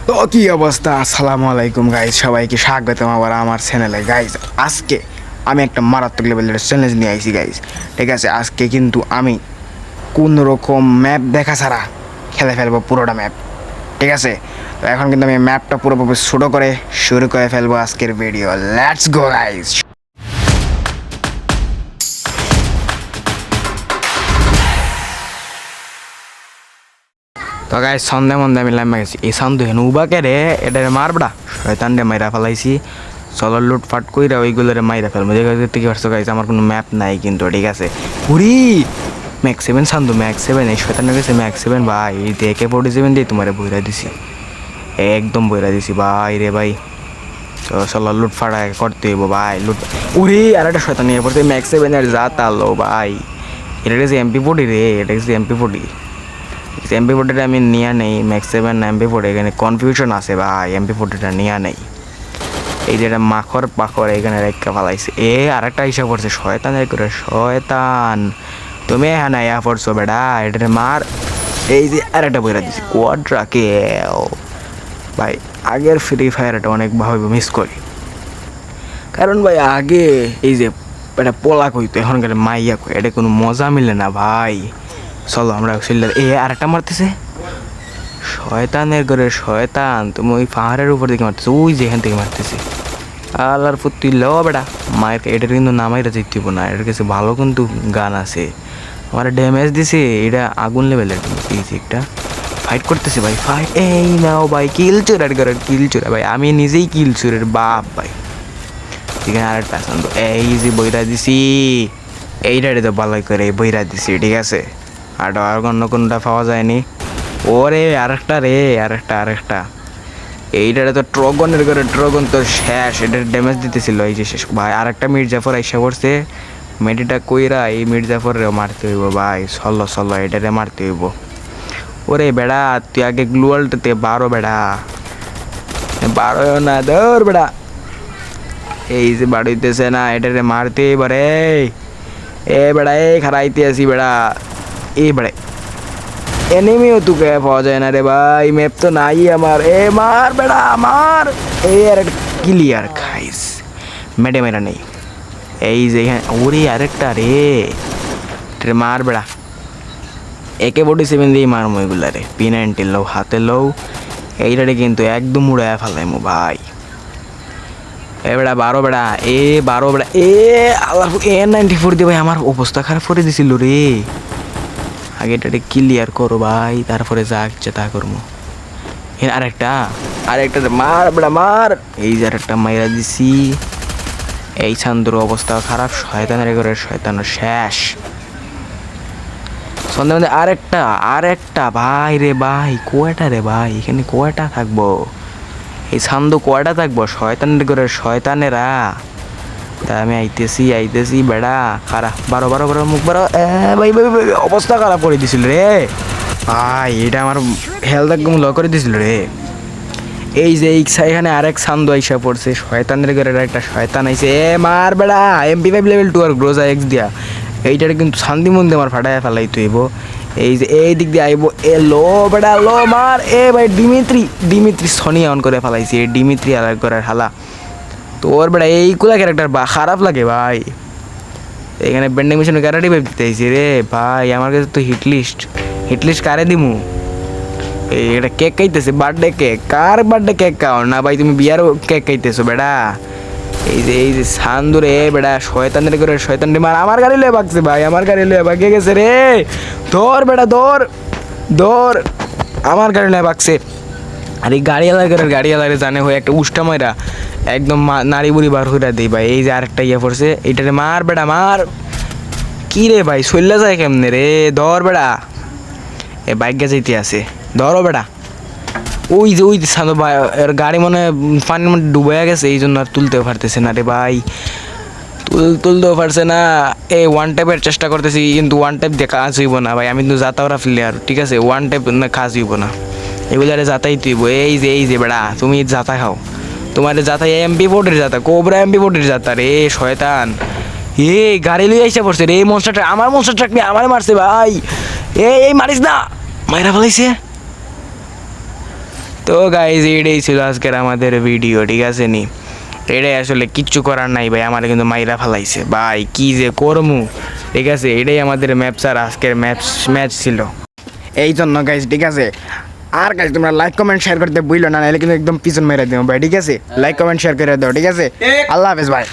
তো কি অবস্থা? আসসালামু আলাইকুম গাইজ, সবাইকে স্বাগতম আবার আমার চ্যানেলে। গাইজ আজকে আমি একটা মারাত্মক লেভেলের চ্যালেঞ্জ নিয়ে আইছি গাইজ। ঠিক আছে, আজকে কিন্তু আমি কোন রকম ম্যাপ দেখা ছাড়া খেলে ফেলবো পুরোটা ম্যাপ। ঠিক আছে, তো এখন কিন্তু আমি ম্যাপটা পুরোপুরি ছোটো করে শুরু করে ফেলবো আজকের ভিডিও। Let's go guys. তো গাইজ সন্ধ্যে মন্দে আমি লাইমা গেছি। এই সন্দেহ হেন উবাকে রে এটা মারবড়া শয়তান রে মাইরা ফেলাইছি। চলো লুটফাট কইরা ওইগুলোরে মাইরা ফেলবো। দেখতে কি পারছো গাইজ, আমার কোনো ম্যাপ নাই কিন্তু। ঠিক আছে, উড়ি ম্যাক্স 7 সান্দু ম্যাক্স 7 এই শয়তানের কাছে ম্যাক্স 7 ভাই। এই দেখে 47 দিয়ে তোমারে বইরা দিছি, একদম বইরা দিছি ভাই রে ভাই। চলো লুটফাট করতে হইব ভাই। উড়ি আর একটা শয়তান নিয়ে পড়ছে ম্যাক্স 7 এর যা তালো ভাই। এটা গেছে MP40 রে, এটা গেছে MP40। MP40টা আমি নিয়ে নেই, ম্যাক্স 7 না MP40, এখানে কনফিউশন আছে ভাই। MP40টা নিয়ে নেই। এই যেটা মাখর পাখর এখানে রেখা ফেলাইছে। আর একটা হিসাব করছে শয়তানের করে। শয়তান তুমি হ্যাঁ ইয়া পড়ছো বেটা, এটা মার। এই যে আর একটা বইরা দিচ্ছি কোয়াড্রা কেও ভাই। আগের ফ্রি ফায়ারটা অনেকভাবে মিস করি, কারণ ভাই আগে এই যে এটা পোলা কইতো, এখনকার মাইয়া কই, এটা কোনো মজা মিলে না ভাই। চলো আমরা আর একটা মারতেছে শয়তানের ঘরে শয়তান। তুমি ওই পাহাড়ের উপর দিকে মারতেছো, ওই যেখান থেকে মারতেছে। আল্লাহর প্রতি ল বেটা মায়ের। এটার কিন্তু নামাইরা জিতব না, এটার কাছে ভালো কিন্তু গান আছে। আমার ড্যামেজ দিছে, এটা আগুন লেভেলের দিয়েছে। একটা ফাইট করতেছে ভাই, ফাইট। এই নাও ভাই, কিল চোরের ঘরের কিল চোরা ভাই। আমি নিজেই কিল চোরের বাপ ভাই। এখানে আরেকটা শান্ত, এই যে বইরা দিছি। এইটারে তো ভালোই করে বইরা দিছি। ঠিক আছে, আর অন্য কোনটা পাওয়া যায়নি। ওরে আরেকটা রে, আরেকটা এইটারে তো ট্রগনের করে। ট্রগন তো শেষ, এটার ড্যামেজ দিতেছিল এই যে শেষ ভাই। আরেকটা মির্জাফর আইসা পড়ছে, মেডিটা কইরা এই মির্জাফরেও মারতে হইব ভাই। চলো এটারে মারতে হইব। ওরে বেড়া তুই আগে গ্লুয়ালটাতে 12 বেড়া, 12 না ধর বেড়া। এই যে বাড়িতেছে না, এটারে মারতে এবারে। এ বেড়া এ খারাইতে আসি বেড়া। এই বেড়ে এনিমিও তোকে পাওয়া যায় না রে ভাই, ম্যাপ তো নাই আমার। মার বেড়া মার। আর ক্লিয়ার খাইস, মেরা নেই। এই যে ওরে আরেকটা রে মার বেড়া। AK-47 দিয়ে মারমো এগুলা রে। P90 লও হাতে লও, এইটারে কিন্তু একদম উড়ায় ফেলাইমো ভাই। বেড়া 12 বেড়া, 12 বেড়া। আল্লাহ A94 দিয়ে ভাই আমার অবস্থা খারাপ করে দিছিল রে। আগে এটাকে ক্লিয়ার করো ভাই, তারপরে যা ইচ্ছে তা করবো। আরেকটা মার বেড়া মার। এই যে আরেকটা মাইরা দিছি। এই ছান্দুর অবস্থা খারাপ, শয়তানের ঘরে শয়তান শেষ। সন্ধ্যে মধ্যে আরেকটা ভাই রে ভাই। কয়টা রে ভাই, এখানে কয়টা থাকবো? এই ছান্দু কয়টা থাকবো? শয়তানের ঘরে শয়তানেরা। তা আমি আইতেছি বেড়া। খারাপ 12 মুখ বারো। ভাই অবস্থা খারাপ করে দিছিল রে ভাই। এটা আমার হেলথ একদম লো করে দিছিল রে। এই যে এখানে আরেক ছান্দু আইসা পড়ছে, শয়তানের ঘরের একটা শয়তান আইছে। মার বেড়া MP5 লেভেল 2 আর গ্রোজা X দিয়া। এইটার কিন্তু শান্তি মন্দি আমার ফাটায় ফেলাই তুইব। এই যে এই দিক দিয়ে আইব। লো বেড়া লো মার। ভাই ডিমিত্রি সনি অন করে ফেলাইছি। ডিমিত্রি আর ঘরের হালা। তোর বেড়া এইগুলা ক্যারেক্টার খারাপ লাগে ভাই। এখানে বেন্ডিং মেশিনের ক্যারেক্টারই ভেবে দিতেছি রে ভাই। আমার কাছে তো হিটলিস্ট কারে দিমু? এটা কেক খাইতেছে, বার্থডে কেক। কার বার্থডে কেক খাও না ভাই? তুমি বিয়ার কেক খাইতেছো বেড়া। এই যে সান্দুরে বেড়া শয়তানের করে শয়তান রে মার। আমার গাড়ি লয়ে ভাগছে ভাই, আমার গাড়ি লয়ে ভাগে গেছে রে। ধর বেড়া ধর। আমার গাড়ি লয়ে ভাগছে। আর এই গাড়িওয়ালারে জানে হয়ে একটা উষ্টা মাইরা একদম নাড়ি বুড়ি বার হইরা দেই ভাই। এই যে আরেকটা ইয়ে পড়ছে, এইটারে মার বেড়া মার। কি রে ভাই চল্লা যায় কেমনে রে? ধর বেড়া। বাইক যাইতে আছে, ধরো বেড়া। ওই যে সাদা ভাই এর গাড়ি মনে পানির মধ্যে ডুবে গেছে, এই জন্য আর তুলতেও পারতেছে না রে ভাই। তুলতেও পারছে না। ওয়ান টাইপের চেষ্টা করতেছি, কিন্তু ওয়ান টাইপ দিয়ে কাজ হইব না ভাই। আমি কিন্তু যাতাওরা প্লেয়ার, ঠিক আছে? ওয়ান টাইপ না কাজ হইব না, এগুলারে যাতাই তুইব। এই যে বেড়া তুমি যাতা খাও। তোমার যাতা MP40 যাতা, কোবরা MP40 যাতা রে শয়তান। গাড়ি লই আইসা পড়ছে রে। মনস্টার আমার মনস্টার ট্রাক নিয়ে আমার মারছে ভাই। এই মারিস না, মাইরা ফেলাইছে। তো গাইজ এটাই ছিল আজকের আমাদের ভিডিও, ঠিক আছে নি? এটাই আসলে কিচ্ছু করার নাই ভাই, আমার কিন্তু মাইরা ফেলাইছে ভাই, কি যে করমু, ঠিক আছে? এটাই আমাদের ম্যাপ স্যার আজকের ম্যাচ ছিল, এই জন্য গাইজ, ঠিক আছে? আর গাইজ তোমরা লাইক কমেন্ট শেয়ার করতে বুঝলো না, নাহলে কিন্তু একদম পিছন মেরে দেবো ভাই, ঠিক আছে? লাইক কমেন্ট শেয়ার করে দাও, ঠিক আছে? আল্লাহ হাফেজ ভাই।